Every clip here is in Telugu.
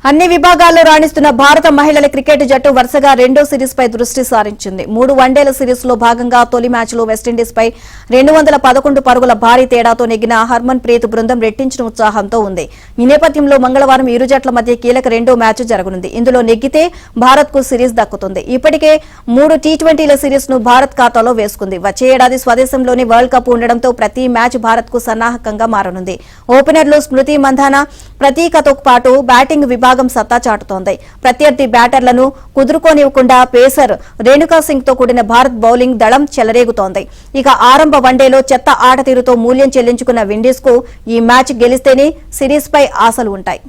అన్ని విభాగాల్లో రాణిస్తున్న భారత మహిళల క్రికెట్ జట్టు వరుసగా రెండో సిరీస్ పై దృష్టి సారించింది. 3 వన్డేల సిరీస్ లో భాగంగా తొలి మ్యాచ్ లో వెస్టిండీస్ పై 211 పరుగుల భారీ తేడాతో నెగ్గిన హర్మన్ ప్రీత్ బృందం రెట్టించిన ఉత్సాహంతో ఉంది. ఈ నేపథ్యంలో మంగళవారం ఇరు జట్ల మధ్య కీలక రెండో మ్యాచ్ జరగనుంది. ఇందులో నెగ్గితే భారత్ కు సిరీస్ దక్కుతుంది. ఇప్పటికే 3 టీ20ల సిరీస్ ను భారత్ ఖాతాలో వేసుకుంది. వచ్చే ఏడాది స్వదేశంలోని వరల్డ్ కప్ ఉండడంతో ప్రతి మ్యాచ్ భారత్ కు సన్నాహకంగా మారనుంది. ఓపెనర్లు స్మృతి మంధాన, ప్రతీకతో పాటు బ్యాటింగ్ విభాగం సత్తా చాటుతోంది. ప్రత్యర్థి బ్యాటర్లను కుదురుకోనివ్వకుండా పేసర్ రేణుకా సింగ్ తో కూడిన భారత్ బౌలింగ్ దళం చెలరేగుతోంది. ఇక ఆరంభ వన్డేలో చెత్త ఆటతీరుతో మూల్యం చెల్లించుకున్న విండీస్ కు ఈ మ్యాచ్ గెలిస్తేనే సిరీస్ పై ఆశలు ఉంటాయి.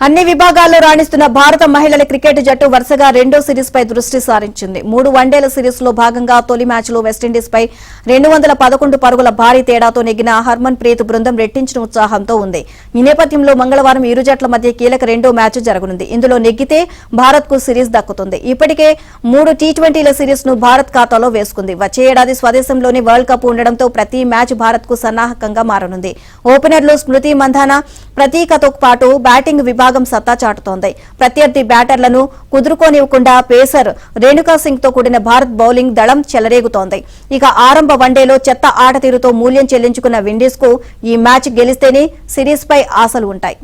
అన్ని విభాగాల్లో రాణిస్తున్న భారత మహిళల క్రికెట్ జట్టు వరుసగా రెండో సిరీస్ పై దృష్టి సారించింది. 3 వన్డేల సిరీస్ లో భాగంగా తొలి మ్యాచ్ లో వెస్టిండీస్ పై 211 పరుగుల భారీ తేడాతో నెగ్గిన హర్మన్ ప్రీత్ బృందం రెట్టించిన ఉత్సాహంతో ఉంది. ఈ నేపథ్యంలో మంగళవారం ఇరు జట్ల మధ్య కీలక రెండో మ్యాచ్ జరగనుంది. ఇందులో నెగ్గితే భారత్ కు సిరీస్ దక్కుతుంది. ఇప్పటికే 3 టీ20ల సిరీస్ ను భారత్ ఖాతాలో వేసుకుంది. వచ్చే ఏడాది స్వదేశంలోని వరల్డ్ కప్ ఉండడంతో ప్రతి మ్యాచ్ భారత్ కు సన్నాహకంగా మారనుంది. ఓపెనర్లు స్మృతి మంధాన, ప్రతీకతో పాటు బ్యాటింగ్ విభాగం సత్తా చాటుతోంది. ప్రత్యర్థి బ్యాటర్లను కుదురుకోనివ్వకుండా పేసర్ రేణుకా సింగ్ తో కూడిన భారత్ బౌలింగ్ దళం చెలరేగుతోంది. ఇక ఆరంభ వన్డేలో చెత్త ఆటతీరుతో మూల్యం చెల్లించుకున్న విండీస్ కు ఈ మ్యాచ్ గెలిస్తేనే సిరీస్ పై ఆశలు ఉంటాయి.